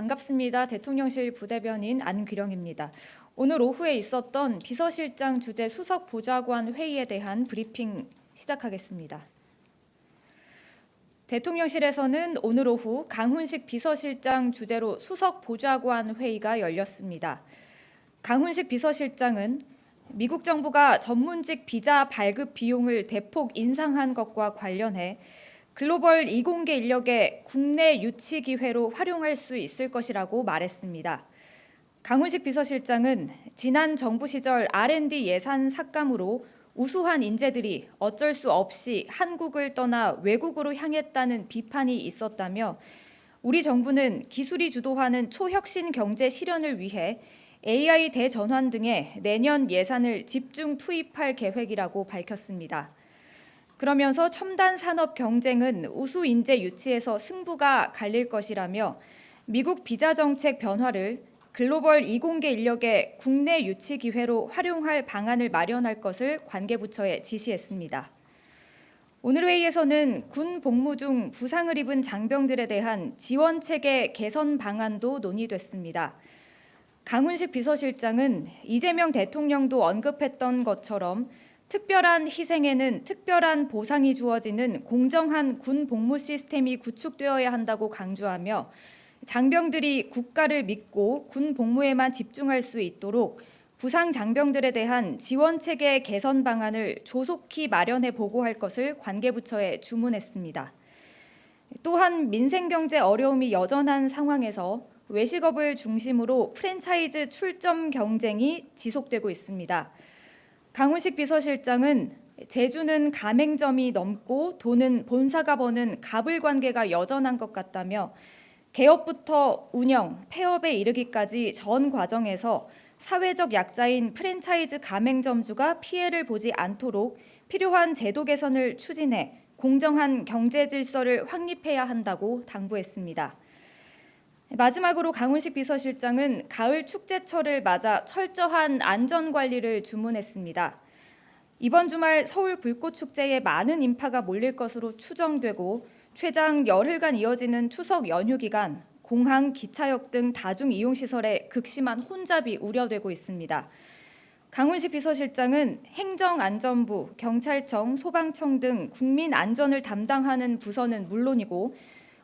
반갑습니다. 대통령실 부대변인 안규령입니다. 오늘 오후에 있었던 비서실장 주재 수석 보좌관 회의에 대한 브리핑 시작하겠습니다. 대통령실에서는 오늘 오후 강훈식 비서실장 주재로 수석 보좌관 회의가 열렸습니다. 강훈식 비서실장은 미국 정부가 전문직 비자 발급 비용을 대폭 인상한 것과 관련해 글로벌 이공계 인력의 국내 유치 기회로 활용할 수 있을 것이라고 말했습니다. 강훈식 비서실장은 지난 정부 시절 R&D 예산 삭감으로 우수한 인재들이 어쩔 수 없이 한국을 떠나 외국으로 향했다는 비판이 있었다며 우리 정부는 기술이 주도하는 초혁신 경제 실현을 위해 AI 대전환 등의 내년 예산을 집중 투입할 계획이라고 밝혔습니다. 그러면서 첨단 산업 경쟁은 우수 인재 유치에서 승부가 갈릴 것이라며 미국 비자 정책 변화를 글로벌 이공계 인력의 국내 유치 기회로 활용할 방안을 마련할 것을 관계부처에 지시했습니다. 오늘 회의에서는 군 복무 중 부상을 입은 장병들에 대한 지원 체계 개선 방안도 논의됐습니다. 강훈식 비서실장은 이재명 대통령도 언급했던 것처럼 특별한 희생에는 특별한 보상이 주어지는 공정한 군 복무 시스템이 구축되어야 한다고 강조하며 장병들이 국가를 믿고 군 복무에만 집중할 수 있도록 부상 장병들에 대한 지원 체계 개선 방안을 조속히 마련해 보고할 것을 관계부처에 주문했습니다. 또한 민생 경제 어려움이 여전한 상황에서 외식업을 중심으로 프랜차이즈 출점 경쟁이 지속되고 있습니다. 강훈식 비서실장은 제주는 가맹점이 넘고 돈은 본사가 버는 갑을 관계가 여전한 것 같다며 개업부터 운영, 폐업에 이르기까지 전 과정에서 사회적 약자인 프랜차이즈 가맹점주가 피해를 보지 않도록 필요한 제도 개선을 추진해 공정한 경제 질서를 확립해야 한다고 당부했습니다. 마지막으로 강훈식 비서실장은 가을 축제철을 맞아 철저한 안전 관리를 주문했습니다. 이번 주말 서울 불꽃축제에 많은 인파가 몰릴 것으로 추정되고 최장 열흘간 이어지는 추석 연휴 기간 공항, 기차역 등 다중 이용시설에 극심한 혼잡이 우려되고 있습니다. 강훈식 비서실장은 행정안전부, 경찰청, 소방청 등 국민 안전을 담당하는 부서는 물론이고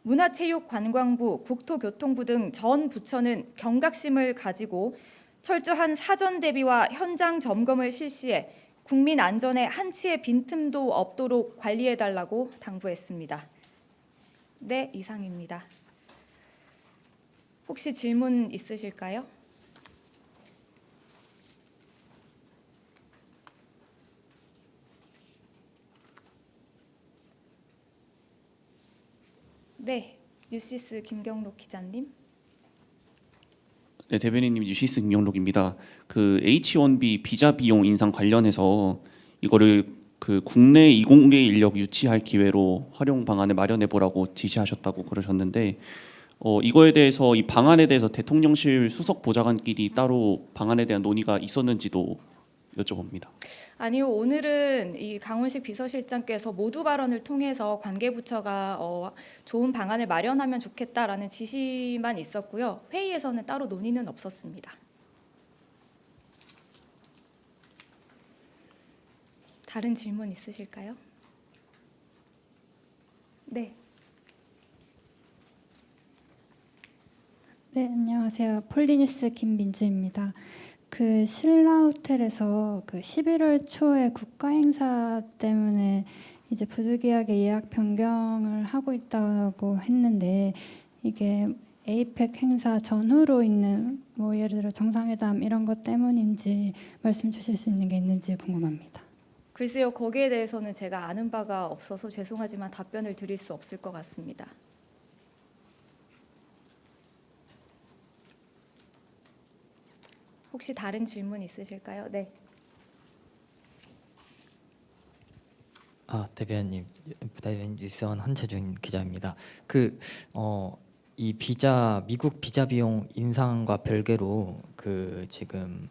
문화체육관광부, 국토교통부 등 전 부처는 경각심을 가지고 철저한 사전 대비와 현장 점검을 실시해 국민 안전에 한치의 빈틈도 없도록 관리해달라고 당부했습니다. 네, 이상입니다. 혹시 질문 있으실까요? 네, 뉴시스 김경록 기자님. 네, 대변인님 뉴시스 김영록입니다. 그 H1B 비자 비용 인상 관련해서 이거를 그 국내 이공계 인력 유치할 기회로 활용 방안을 마련해 보라고 지시하셨다고 그러셨는데 이거에 대해서 이 방안에 대해서 대통령실 수석 보좌관끼리 따로 방안에 대한 논의가 있었는지도 여쭤봅니다. 아니요, 오늘은 이 강훈식 비서실장께서 모두 발언을 통해서 관계부처가 좋은 방안을 마련하면 좋겠다라는 지시만 있었고요. 회의에서는 따로 논의는 없었습니다. 다른 질문 있으실까요? 네. 네, 안녕하세요. 폴리뉴스 김민주입니다. 그 신라 호텔에서 그 11월 초에 국가 행사 때문에 이제 부득이하게 예약 변경을 하고 있다고 했는데 이게 에이펙 행사 전후로 있는 뭐 예를 들어 정상회담 이런 것 때문인지 말씀 주실 수 있는 게 있는지 궁금합니다. 글쎄요, 거기에 대해서는 제가 아는 바가 없어서 죄송하지만 답변을 드릴 수 없을 것 같습니다. 혹시 다른 질문 있으실까요? 네. 대변인 뉴스원 한채준 기자입니다. 이 미국 비자 비용 인상과 별개로 지금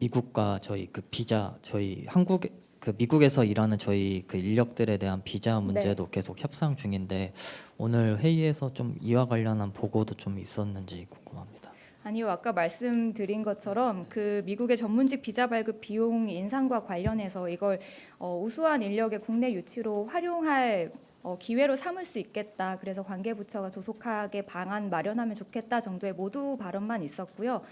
미국과 저희 한국 그 미국에서 일하는 저희 그 인력들에 대한 비자 문제도 계속 협상 중인데 오늘 회의에서 좀 이와 관련한 보고도 좀 있었는지 궁금합니다. 아니요, 아까 말씀드린 것처럼 그 미국의 전문직 비자 발급 비용 인상과 관련해서 이걸 우수한 인력의 국내 유치로 활용할 기회로 삼을 수 있겠다. 그래서 관계부처가 조속하게 방안 마련하면 좋겠다 정도의 모두 발언만 있었고요.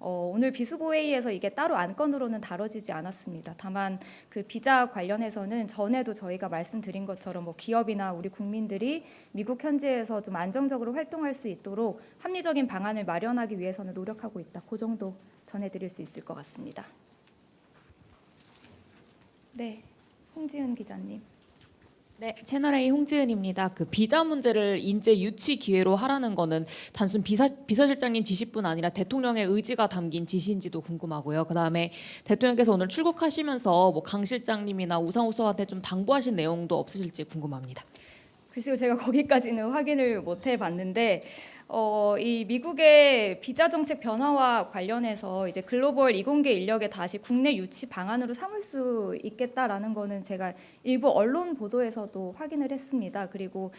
오늘 비수보 회의에서 이게 따로 안건으로는 다뤄지지 않았습니다. 다만 그 비자 관련해서는 전에도 저희가 말씀드린 것처럼 뭐 기업이나 우리 국민들이 미국 현지에서 좀 안정적으로 활동할 수 있도록 합리적인 방안을 마련하기 위해서는 노력하고 있다. 그 정도 전해드릴 수 있을 것 같습니다. 네, 홍지은 기자님. 네, 채널A 홍지은입니다. 그 비자 문제를 인재 유치 기회로 하라는 거는 단순 비서실장님 지시뿐 아니라 대통령의 의지가 담긴 지시인지도 궁금하고요. 그다음에 대통령께서 오늘 출국하시면서 뭐 강 실장님이나 우상호 수석한테 좀 당부하신 내용도 없으실지 궁금합니다. 글쎄요, 제가 거기까지는 확인을 못 해봤는데 이 미국의 비자 정책 변화와 관련해서 이제 글로벌 이공계 인력의 다시 국내 유치 방안으로 삼을 수 있겠다라는 거는 제가 일부 언론 보도에서도 확인을 했습니다. 그리고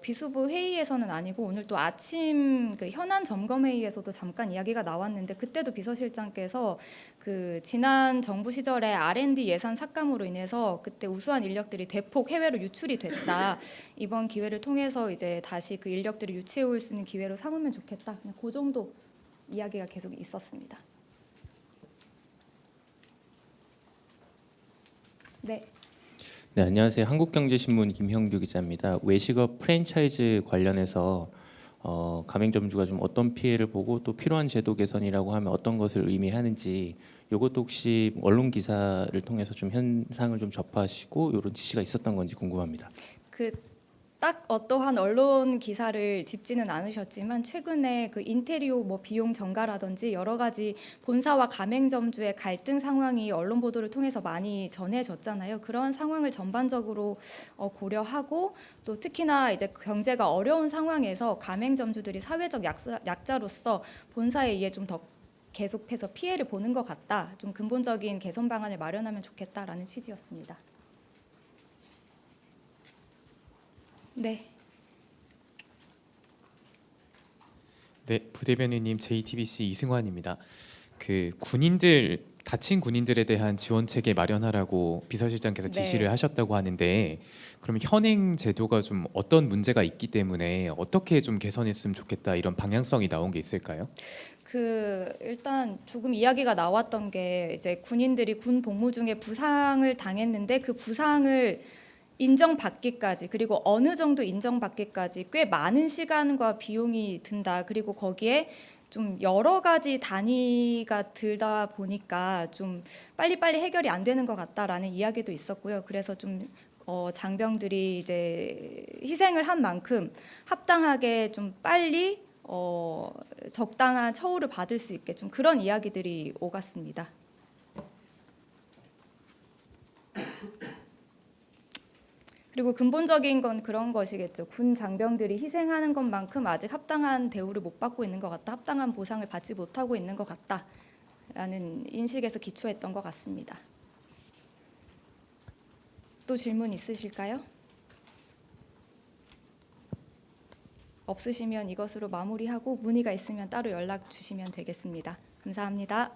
비수부 회의에서는 아니고 오늘 또 아침 그 현안 점검 회의에서도 잠깐 이야기가 나왔는데 그때도 비서실장께서 그 지난 정부 시절에 R&D 예산 삭감으로 인해서 그때 우수한 인력들이 대폭 해외로 유출이 됐다. 이번 기회를 통해서 이제 다시 그 인력들을 유치해 올 수 있는 기회로 삼으면 좋겠다. 그냥 그 정도 이야기가 계속 있었습니다. 네. 네, 안녕하세요. 한국경제신문 김형규 기자입니다. 외식업 프랜차이즈 관련해서 가맹점주가 좀 어떤 피해를 보고 또 필요한 제도 개선이라고 하면 어떤 것을 의미하는지 이것도 혹시 언론 기사를 통해서 좀 현상을 좀 접하시고 이런 지시가 있었던 건지 궁금합니다. 그 딱 어떠한 언론 기사를 짚지는 않으셨지만 최근에 그 인테리오 뭐 비용 전가라든지 여러 가지 본사와 가맹점주의 갈등 상황이 언론 보도를 통해서 많이 전해졌잖아요. 그런 상황을 전반적으로 고려하고 또 특히나 이제 경제가 어려운 상황에서 가맹점주들이 사회적 약자로서 본사에 의해 좀 더 계속해서 피해를 보는 것 같다. 좀 근본적인 개선 방안을 마련하면 좋겠다라는 취지였습니다. 네. 네, 부대변인님 JTBC 이승환입니다. 그 다친 군인들에 대한 지원 체계 마련하라고 비서실장께서 지시를 하셨다고 하는데 그러면 현행 제도가 좀 어떤 문제가 있기 때문에 어떻게 좀 개선했으면 좋겠다 이런 방향성이 나온 게 있을까요? 일단 조금 이야기가 나왔던 게 이제 군인들이 군 복무 중에 부상을 당했는데 그 부상을 인정받기까지 그리고 어느 정도 인정받기까지 꽤 많은 시간과 비용이 든다. 그리고 거기에 좀 여러 가지 단위가 들다 보니까 좀 빨리빨리 해결이 안 되는 것 같다라는 이야기도 있었고요. 그래서 좀 장병들이 이제 희생을 한 만큼 합당하게 좀 빨리 적당한 처우를 받을 수 있게 좀 그런 이야기들이 오갔습니다. 그리고 근본적인 건 그런 것이겠죠. 군 장병들이 희생하는 것만큼 아직 합당한 대우를 못 받고 있는 것 같다. 합당한 보상을 받지 못하고 있는 것 같다라는 인식에서 기초했던 것 같습니다. 또 질문 있으실까요? 없으시면 이것으로 마무리하고 문의가 있으면 따로 연락 주시면 되겠습니다. 감사합니다.